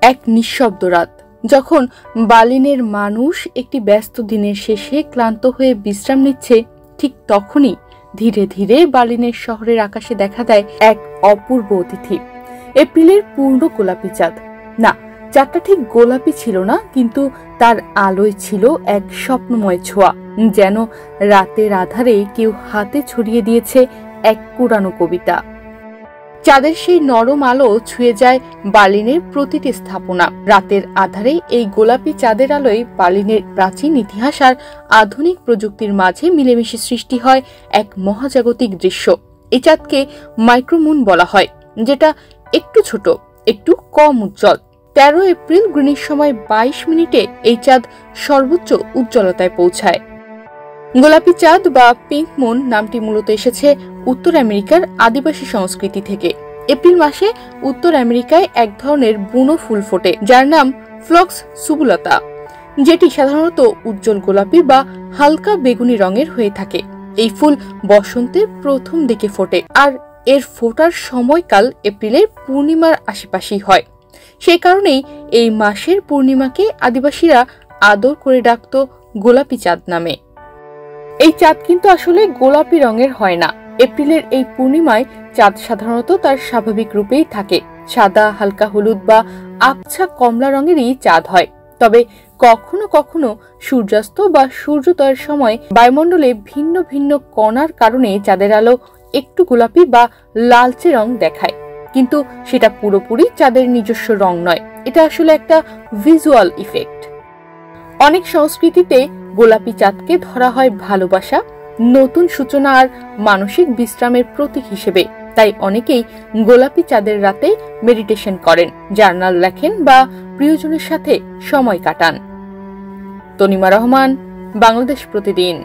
এক নিঃশব্দ রাত, যখন বার্লিনের মানুষ একটি ব্যস্ত দিনের শেষে ক্লান্ত হয়ে বিশ্রাম নিচ্ছে, ঠিক তখনই ধীরে ধীরে বার্লিনের শহরের আকাশে দেখা দেয় এক অপূর্ব অতিথি। এপ্রিলের পূর্ণ গোলাপি চাঁদ। না, চাঁদটা ঠিক গোলাপি ছিল না, কিন্তু তার আলোয় ছিল এক স্বপ্নময় ছোঁয়া, যেন রাতের আধারে কেউ হাতে ছড়িয়ে দিয়েছে এক পুরানো কবিতা। চাঁদের সেই নরম আলো ছুঁয়ে যায় বার্লিনের প্রতিটি স্থাপনা। রাতের আধারে এই গোলাপি চাঁদের আলোয় বার্লিনের প্রাচীন ইতিহাস আর আধুনিক প্রযুক্তির মাঝে মিলেমিশে সৃষ্টি হয় এক মহাজাগতিক দৃশ্য। এই চাঁদকে মাইক্রোমুন বলা হয়, যেটা একটু ছোট, একটু কম উজ্জ্বল। 13 এপ্রিল গ্রিনিচ সময় 22 মিনিটে এই চাঁদ সর্বোচ্চ উজ্জ্বলতায় পৌঁছায়। গোলাপি চাঁদ বা পিঙ্ক মুন নামটি মূলত এসেছে উত্তর আমেরিকার আদিবাসী সংস্কৃতি থেকে। এপ্রিল মাসে উত্তর আমেরিকায় এক ধরনের বুনো ফুল ফোটে, যার নাম ফ্লক্স সুবুলাতা, যেটি সাধারণত উজ্জ্বল গোলাপি বা হালকা বেগুনি রঙের হয়ে থাকে। এই ফুল বসন্তের প্রথম দিকে ফোটে, আর এর ফোটার সময়কাল এপ্রিলের পূর্ণিমার আশেপাশেই হয়। সেই কারণেই এই মাসের পূর্ণিমাকে আদিবাসীরা আদর করে ডাকত গোলাপি চাঁদ নামে। এই চাঁদ কিন্তু আসলে গোলাপি রঙের হয় না। এপ্রিলের এই পূর্ণিমায় চাঁদ সাধারণত তার স্বাভাবিক রূপেই থাকে, সাদা, হালকা হলুদ বা আবছা কমলা রঙেরই চাঁদ হয়। তবে কখনো কখনো সূর্যাস্ত বা সূর্যোদয়ের সময় বায়ুমণ্ডলে ভিন্ন ভিন্ন কণার কারণে চাঁদের আলো একটু গোলাপি বা লালচে রং দেখায়, কিন্তু সেটা পুরোপুরি চাঁদের নিজস্ব রং নয়। এটা আসলে একটা ভিজুয়াল ইফেক্ট। অনেক সংস্কৃতিতে গোলাপি চাঁদকে ধরা হয় ভালোবাসা, নতুন সূচনা আর মানসিক বিশ্রামের প্রতীক হিসেবে। তাই অনেকেই গোলাপি চাঁদের রাতে মেডিটেশন করেন, জার্নাল লেখেন বা প্রিয়জনের সাথে সময় কাটান। তনিমা রহমান, বাংলাদেশ প্রতিদিন।